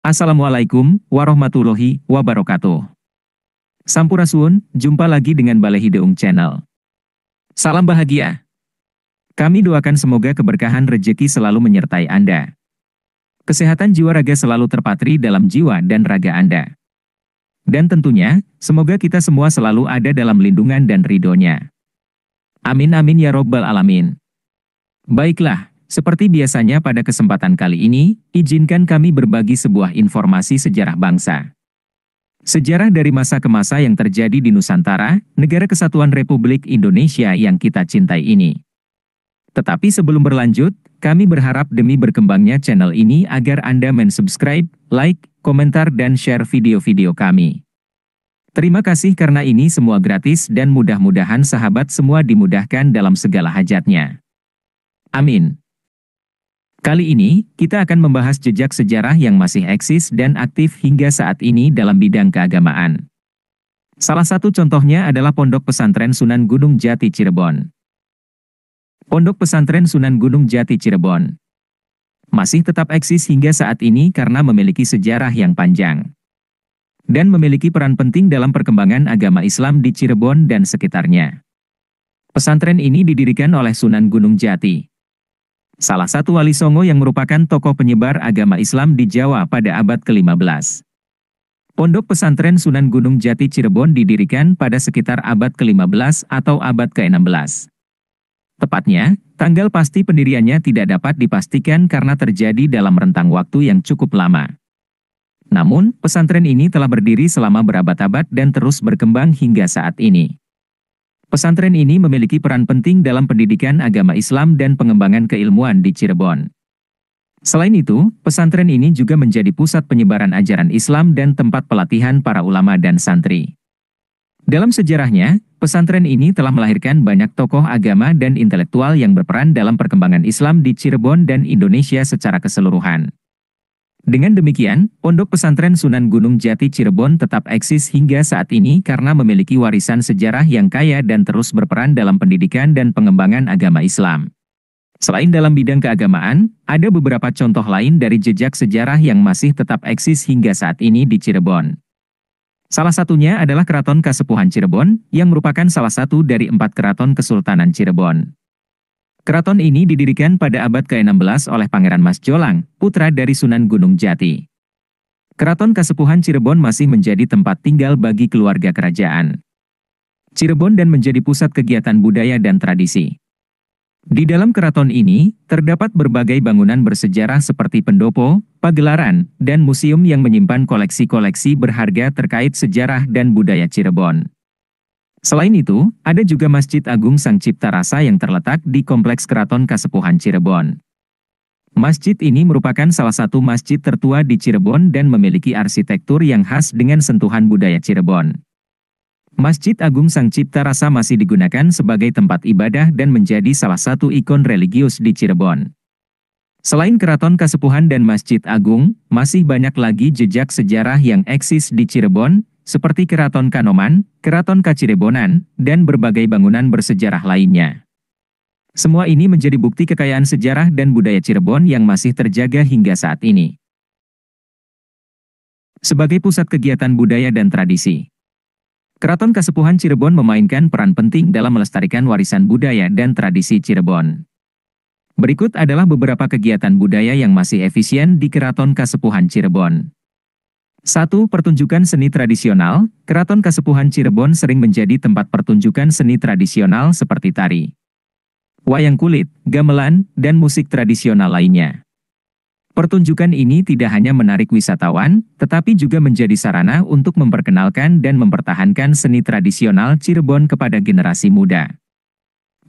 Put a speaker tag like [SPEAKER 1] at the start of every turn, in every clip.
[SPEAKER 1] Assalamualaikum warahmatullahi wabarakatuh. Sampurasun, jumpa lagi dengan Balai Hideung Channel. Salam bahagia. Kami doakan semoga keberkahan rejeki selalu menyertai Anda. Kesehatan jiwa raga selalu terpatri dalam jiwa dan raga Anda. Dan tentunya, semoga kita semua selalu ada dalam lindungan dan ridhonya. Amin amin ya robbal alamin. Baiklah, seperti biasanya pada kesempatan kali ini, izinkan kami berbagi sebuah informasi sejarah bangsa. Sejarah dari masa ke masa yang terjadi di Nusantara, Negara Kesatuan Republik Indonesia yang kita cintai ini. Tetapi sebelum berlanjut, kami berharap demi berkembangnya channel ini agar Anda mensubscribe, like, komentar dan share video-video kami. Terima kasih karena ini semua gratis dan mudah-mudahan sahabat semua dimudahkan dalam segala hajatnya. Amin. Kali ini, kita akan membahas jejak sejarah yang masih eksis dan aktif hingga saat ini dalam bidang keagamaan. Salah satu contohnya adalah Pondok Pesantren Sunan Gunung Jati Cirebon. Pondok Pesantren Sunan Gunung Jati Cirebon masih tetap eksis hingga saat ini karena memiliki sejarah yang panjang dan memiliki peran penting dalam perkembangan agama Islam di Cirebon dan sekitarnya. Pesantren ini didirikan oleh Sunan Gunung Jati, salah satu wali songo yang merupakan tokoh penyebar agama Islam di Jawa pada abad ke-15. Pondok Pesantren Sunan Gunung Jati Cirebon didirikan pada sekitar abad ke-15 atau abad ke-16. Tepatnya, tanggal pasti pendiriannya tidak dapat dipastikan karena terjadi dalam rentang waktu yang cukup lama. Namun, pesantren ini telah berdiri selama berabad-abad dan terus berkembang hingga saat ini. Pesantren ini memiliki peran penting dalam pendidikan agama Islam dan pengembangan keilmuan di Cirebon. Selain itu, pesantren ini juga menjadi pusat penyebaran ajaran Islam dan tempat pelatihan para ulama dan santri. Dalam sejarahnya, pesantren ini telah melahirkan banyak tokoh agama dan intelektual yang berperan dalam perkembangan Islam di Cirebon dan Indonesia secara keseluruhan. Dengan demikian, Pondok Pesantren Sunan Gunung Jati Cirebon tetap eksis hingga saat ini karena memiliki warisan sejarah yang kaya dan terus berperan dalam pendidikan dan pengembangan agama Islam. Selain dalam bidang keagamaan, ada beberapa contoh lain dari jejak sejarah yang masih tetap eksis hingga saat ini di Cirebon. Salah satunya adalah Keraton Kasepuhan Cirebon, yang merupakan salah satu dari 4 keraton Kesultanan Cirebon. Keraton ini didirikan pada abad ke-16 oleh Pangeran Mas Jolang, putra dari Sunan Gunung Jati. Keraton Kasepuhan Cirebon masih menjadi tempat tinggal bagi keluarga kerajaan Cirebon dan menjadi pusat kegiatan budaya dan tradisi. Di dalam keraton ini, terdapat berbagai bangunan bersejarah seperti pendopo, pagelaran, dan museum yang menyimpan koleksi-koleksi berharga terkait sejarah dan budaya Cirebon. Selain itu, ada juga Masjid Agung Sang Cipta Rasa yang terletak di Kompleks Keraton Kasepuhan Cirebon. Masjid ini merupakan salah satu masjid tertua di Cirebon dan memiliki arsitektur yang khas dengan sentuhan budaya Cirebon. Masjid Agung Sang Cipta Rasa masih digunakan sebagai tempat ibadah dan menjadi salah satu ikon religius di Cirebon. Selain Keraton Kasepuhan dan Masjid Agung, masih banyak lagi jejak sejarah yang eksis di Cirebon, seperti Keraton Kanoman, Keraton Kacirebonan, dan berbagai bangunan bersejarah lainnya. Semua ini menjadi bukti kekayaan sejarah dan budaya Cirebon yang masih terjaga hingga saat ini. Sebagai pusat kegiatan budaya dan tradisi, Keraton Kasepuhan Cirebon memainkan peran penting dalam melestarikan warisan budaya dan tradisi Cirebon. Berikut adalah beberapa kegiatan budaya yang masih efisien di Keraton Kasepuhan Cirebon. 1. Pertunjukan seni tradisional. Keraton Kasepuhan Cirebon sering menjadi tempat pertunjukan seni tradisional seperti tari, wayang kulit, gamelan, dan musik tradisional lainnya. Pertunjukan ini tidak hanya menarik wisatawan, tetapi juga menjadi sarana untuk memperkenalkan dan mempertahankan seni tradisional Cirebon kepada generasi muda.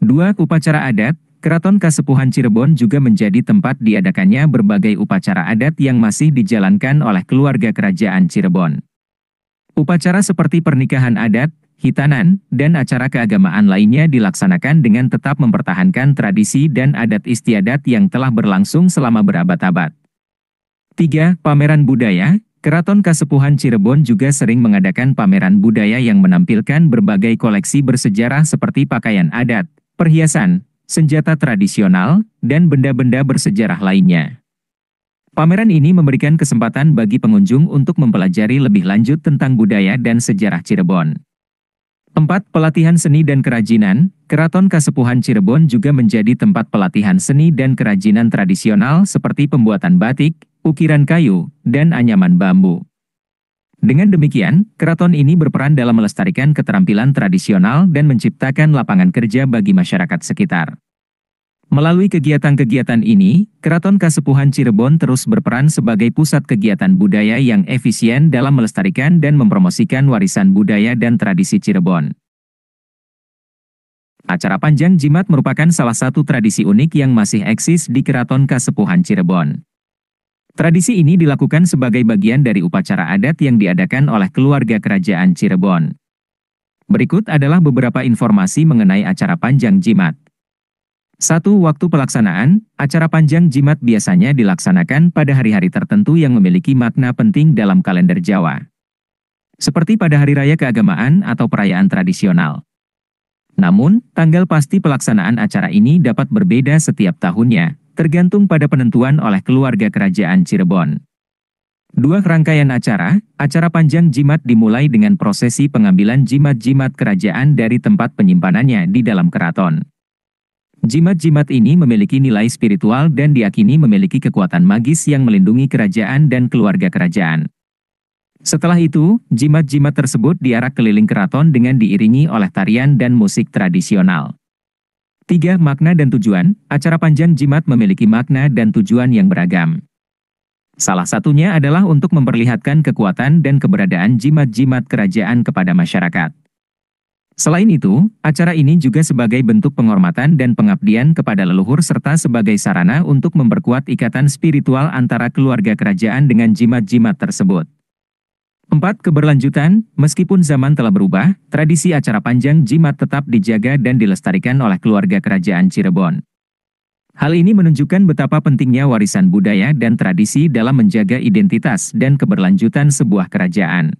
[SPEAKER 1] 2. Upacara adat. Keraton Kasepuhan Cirebon juga menjadi tempat diadakannya berbagai upacara adat yang masih dijalankan oleh keluarga kerajaan Cirebon. Upacara seperti pernikahan adat, hitanan, dan acara keagamaan lainnya dilaksanakan dengan tetap mempertahankan tradisi dan adat istiadat yang telah berlangsung selama berabad-abad. 3. Pameran budaya. Keraton Kasepuhan Cirebon juga sering mengadakan pameran budaya yang menampilkan berbagai koleksi bersejarah seperti pakaian adat, perhiasan, senjata tradisional, dan benda-benda bersejarah lainnya. Pameran ini memberikan kesempatan bagi pengunjung untuk mempelajari lebih lanjut tentang budaya dan sejarah Cirebon. 4. Pelatihan seni dan kerajinan. Keraton Kasepuhan Cirebon juga menjadi tempat pelatihan seni dan kerajinan tradisional seperti pembuatan batik, ukiran kayu, dan anyaman bambu. Dengan demikian, keraton ini berperan dalam melestarikan keterampilan tradisional dan menciptakan lapangan kerja bagi masyarakat sekitar. Melalui kegiatan-kegiatan ini, Keraton Kasepuhan Cirebon terus berperan sebagai pusat kegiatan budaya yang efisien dalam melestarikan dan mempromosikan warisan budaya dan tradisi Cirebon. Acara Panjang Jimat merupakan salah satu tradisi unik yang masih eksis di Keraton Kasepuhan Cirebon. Tradisi ini dilakukan sebagai bagian dari upacara adat yang diadakan oleh keluarga kerajaan Cirebon. Berikut adalah beberapa informasi mengenai acara Panjang Jimat. 1. Waktu pelaksanaan. Acara Panjang Jimat biasanya dilaksanakan pada hari-hari tertentu yang memiliki makna penting dalam kalender Jawa. Seperti pada hari raya keagamaan atau perayaan tradisional. Namun, tanggal pasti pelaksanaan acara ini dapat berbeda setiap tahunnya, tergantung pada penentuan oleh keluarga kerajaan Cirebon. 2. Rangkaian acara. Acara Panjang Jimat dimulai dengan prosesi pengambilan jimat-jimat kerajaan dari tempat penyimpanannya di dalam keraton. Jimat-jimat ini memiliki nilai spiritual dan diyakini memiliki kekuatan magis yang melindungi kerajaan dan keluarga kerajaan. Setelah itu, jimat-jimat tersebut diarak keliling keraton dengan diiringi oleh tarian dan musik tradisional. 3. Makna dan tujuan. Acara Panjang Jimat memiliki makna dan tujuan yang beragam. Salah satunya adalah untuk memperlihatkan kekuatan dan keberadaan jimat-jimat kerajaan kepada masyarakat. Selain itu, acara ini juga sebagai bentuk penghormatan dan pengabdian kepada leluhur serta sebagai sarana untuk memperkuat ikatan spiritual antara keluarga kerajaan dengan jimat-jimat tersebut. 4. Keberlanjutan. Meskipun zaman telah berubah, tradisi acara Panjang Jimat tetap dijaga dan dilestarikan oleh keluarga kerajaan Cirebon. Hal ini menunjukkan betapa pentingnya warisan budaya dan tradisi dalam menjaga identitas dan keberlanjutan sebuah kerajaan.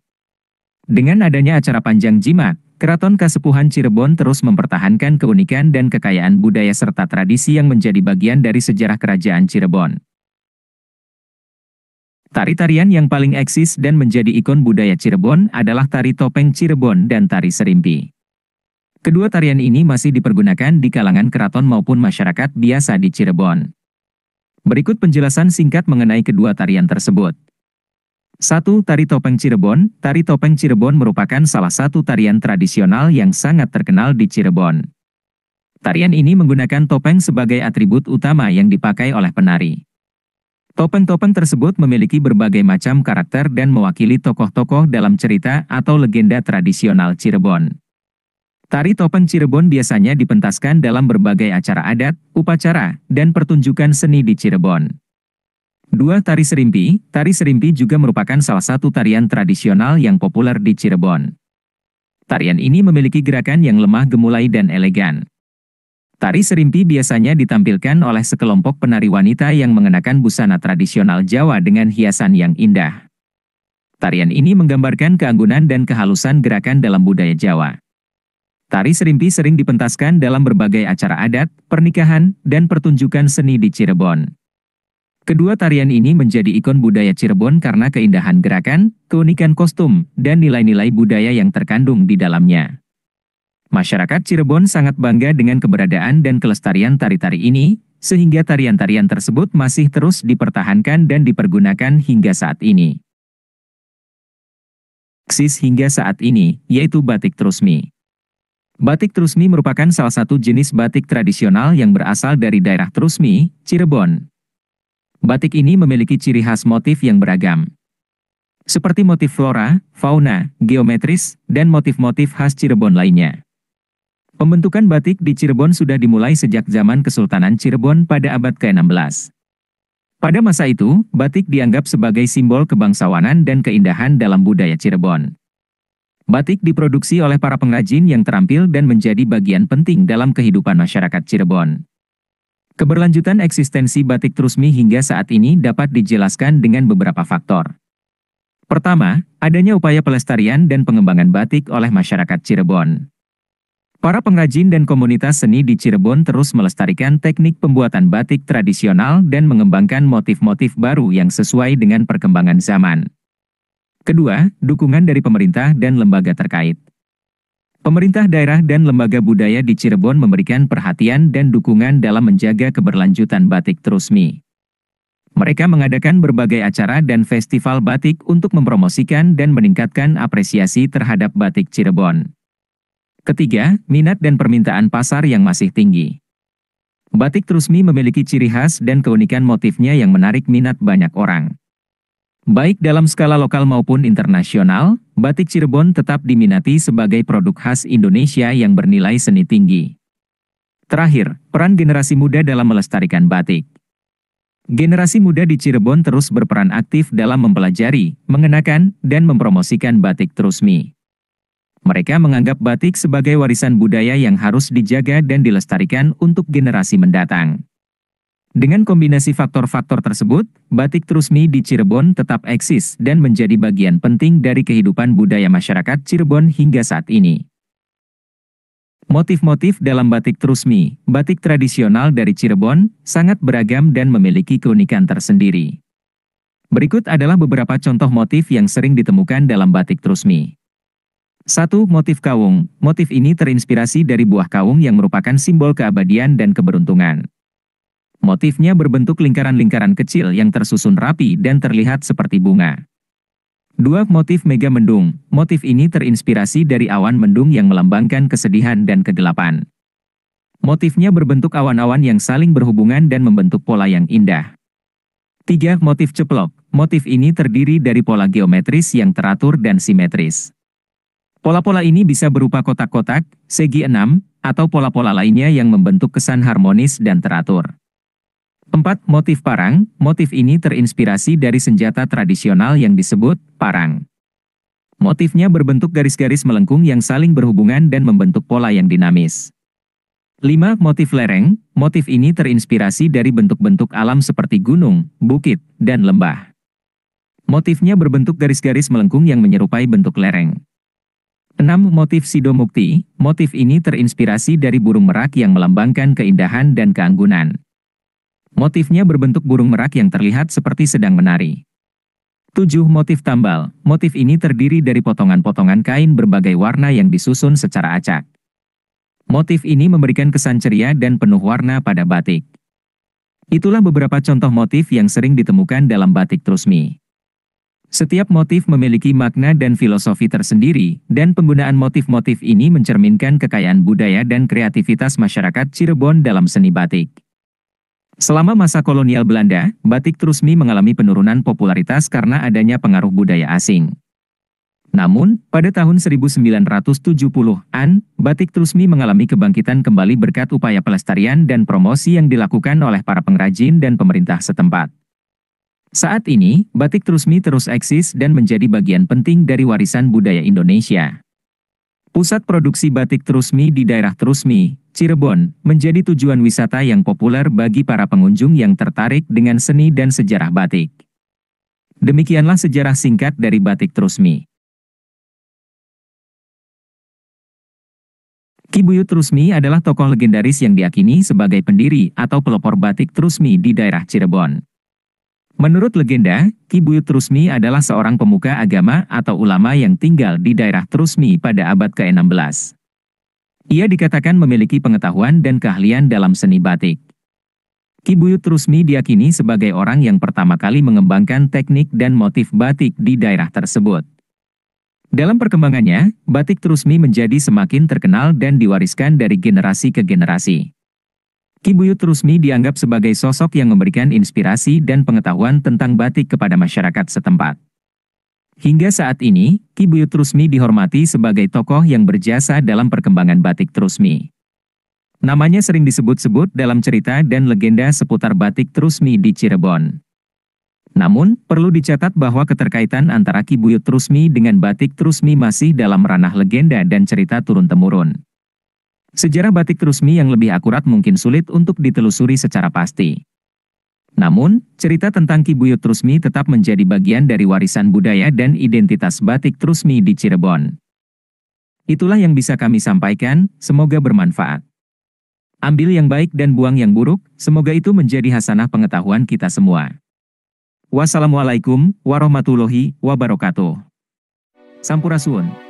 [SPEAKER 1] Dengan adanya acara Panjang Jimat, Keraton Kasepuhan Cirebon terus mempertahankan keunikan dan kekayaan budaya serta tradisi yang menjadi bagian dari sejarah kerajaan Cirebon. Tari-tarian yang paling eksis dan menjadi ikon budaya Cirebon adalah tari topeng Cirebon dan tari serimpi. Kedua tarian ini masih dipergunakan di kalangan keraton maupun masyarakat biasa di Cirebon. Berikut penjelasan singkat mengenai kedua tarian tersebut. 1. Tari topeng Cirebon. Tari topeng Cirebon merupakan salah satu tarian tradisional yang sangat terkenal di Cirebon. Tarian ini menggunakan topeng sebagai atribut utama yang dipakai oleh penari. Topeng-topeng tersebut memiliki berbagai macam karakter dan mewakili tokoh-tokoh dalam cerita atau legenda tradisional Cirebon. Tari topeng Cirebon biasanya dipentaskan dalam berbagai acara adat, upacara, dan pertunjukan seni di Cirebon. 2. Tari serimpi. Tari serimpi juga merupakan salah satu tarian tradisional yang populer di Cirebon. Tarian ini memiliki gerakan yang lemah gemulai dan elegan. Tari serimpi biasanya ditampilkan oleh sekelompok penari wanita yang mengenakan busana tradisional Jawa dengan hiasan yang indah. Tarian ini menggambarkan keanggunan dan kehalusan gerakan dalam budaya Jawa. Tari serimpi sering dipentaskan dalam berbagai acara adat, pernikahan, dan pertunjukan seni di Cirebon. Kedua tarian ini menjadi ikon budaya Cirebon karena keindahan gerakan, keunikan kostum, dan nilai-nilai budaya yang terkandung di dalamnya. Masyarakat Cirebon sangat bangga dengan keberadaan dan kelestarian tari-tari ini, sehingga tarian-tarian tersebut masih terus dipertahankan dan dipergunakan hingga saat ini. Eksis hingga saat ini, yaitu batik trusmi. Batik trusmi merupakan salah satu jenis batik tradisional yang berasal dari daerah Trusmi, Cirebon. Batik ini memiliki ciri khas motif yang beragam, seperti motif flora, fauna, geometris, dan motif-motif khas Cirebon lainnya. Pembentukan batik di Cirebon sudah dimulai sejak zaman Kesultanan Cirebon pada abad ke-16. Pada masa itu, batik dianggap sebagai simbol kebangsawanan dan keindahan dalam budaya Cirebon. Batik diproduksi oleh para pengrajin yang terampil dan menjadi bagian penting dalam kehidupan masyarakat Cirebon. Keberlanjutan eksistensi batik trusmi hingga saat ini dapat dijelaskan dengan beberapa faktor. Pertama, adanya upaya pelestarian dan pengembangan batik oleh masyarakat Cirebon. Para pengrajin dan komunitas seni di Cirebon terus melestarikan teknik pembuatan batik tradisional dan mengembangkan motif-motif baru yang sesuai dengan perkembangan zaman. Kedua, dukungan dari pemerintah dan lembaga terkait. Pemerintah daerah dan lembaga budaya di Cirebon memberikan perhatian dan dukungan dalam menjaga keberlanjutan batik Trusmi. Mereka mengadakan berbagai acara dan festival batik untuk mempromosikan dan meningkatkan apresiasi terhadap batik Cirebon. Ketiga, minat dan permintaan pasar yang masih tinggi. Batik Trusmi memiliki ciri khas dan keunikan motifnya yang menarik minat banyak orang. Baik dalam skala lokal maupun internasional, batik Cirebon tetap diminati sebagai produk khas Indonesia yang bernilai seni tinggi. Terakhir, peran generasi muda dalam melestarikan batik. Generasi muda di Cirebon terus berperan aktif dalam mempelajari, mengenakan, dan mempromosikan batik Trusmi. Mereka menganggap batik sebagai warisan budaya yang harus dijaga dan dilestarikan untuk generasi mendatang. Dengan kombinasi faktor-faktor tersebut, batik Trusmi di Cirebon tetap eksis dan menjadi bagian penting dari kehidupan budaya masyarakat Cirebon hingga saat ini. Motif-motif dalam batik Trusmi, batik tradisional dari Cirebon, sangat beragam dan memiliki keunikan tersendiri. Berikut adalah beberapa contoh motif yang sering ditemukan dalam batik Trusmi. 1. Motif kawung. Motif ini terinspirasi dari buah kawung yang merupakan simbol keabadian dan keberuntungan. Motifnya berbentuk lingkaran-lingkaran kecil yang tersusun rapi dan terlihat seperti bunga. 2. Motif mega mendung. Motif ini terinspirasi dari awan mendung yang melambangkan kesedihan dan kegelapan. Motifnya berbentuk awan-awan yang saling berhubungan dan membentuk pola yang indah. 3. Motif ceplok. Motif ini terdiri dari pola geometris yang teratur dan simetris. Pola-pola ini bisa berupa kotak-kotak, segi enam, atau pola-pola lainnya yang membentuk kesan harmonis dan teratur. 4. Motif parang. Motif ini terinspirasi dari senjata tradisional yang disebut parang. Motifnya berbentuk garis-garis melengkung yang saling berhubungan dan membentuk pola yang dinamis. 5. Motif lereng. Motif ini terinspirasi dari bentuk-bentuk alam seperti gunung, bukit, dan lembah. Motifnya berbentuk garis-garis melengkung yang menyerupai bentuk lereng. 6. Motif sidomukti. Motif ini terinspirasi dari burung merak yang melambangkan keindahan dan keanggunan. Motifnya berbentuk burung merak yang terlihat seperti sedang menari. 7. Motif tambal. Motif ini terdiri dari potongan-potongan kain berbagai warna yang disusun secara acak. Motif ini memberikan kesan ceria dan penuh warna pada batik. Itulah beberapa contoh motif yang sering ditemukan dalam batik Trusmi. Setiap motif memiliki makna dan filosofi tersendiri, dan penggunaan motif-motif ini mencerminkan kekayaan budaya dan kreativitas masyarakat Cirebon dalam seni batik. Selama masa kolonial Belanda, batik Trusmi mengalami penurunan popularitas karena adanya pengaruh budaya asing. Namun, pada tahun 1970-an, batik Trusmi mengalami kebangkitan kembali berkat upaya pelestarian dan promosi yang dilakukan oleh para pengrajin dan pemerintah setempat. Saat ini, batik Trusmi terus eksis dan menjadi bagian penting dari warisan budaya Indonesia. Pusat produksi batik Trusmi di daerah Trusmi, Cirebon, menjadi tujuan wisata yang populer bagi para pengunjung yang tertarik dengan seni dan sejarah batik. Demikianlah sejarah singkat dari batik Trusmi. Ki Buyut Trusmi adalah tokoh legendaris yang diyakini sebagai pendiri atau pelopor batik Trusmi di daerah Cirebon. Menurut legenda, Ki Buyut Trusmi adalah seorang pemuka agama atau ulama yang tinggal di daerah Trusmi pada abad ke-16. Ia dikatakan memiliki pengetahuan dan keahlian dalam seni batik. Ki Buyut Trusmi diyakini sebagai orang yang pertama kali mengembangkan teknik dan motif batik di daerah tersebut. Dalam perkembangannya, batik Trusmi menjadi semakin terkenal dan diwariskan dari generasi ke generasi. Ki Buyut Trusmi dianggap sebagai sosok yang memberikan inspirasi dan pengetahuan tentang batik kepada masyarakat setempat. Hingga saat ini, Ki Buyut Trusmi dihormati sebagai tokoh yang berjasa dalam perkembangan batik Trusmi. Namanya sering disebut-sebut dalam cerita dan legenda seputar batik Trusmi di Cirebon. Namun, perlu dicatat bahwa keterkaitan antara Ki Buyut Trusmi dengan batik Trusmi masih dalam ranah legenda dan cerita turun-temurun. Sejarah batik Trusmi yang lebih akurat mungkin sulit untuk ditelusuri secara pasti. Namun, cerita tentang Ki Buyut Trusmi tetap menjadi bagian dari warisan budaya dan identitas batik Trusmi di Cirebon. Itulah yang bisa kami sampaikan, semoga bermanfaat. Ambil yang baik dan buang yang buruk, semoga itu menjadi hasanah pengetahuan kita semua. Wassalamualaikum warahmatullahi wabarakatuh. Sampurasun.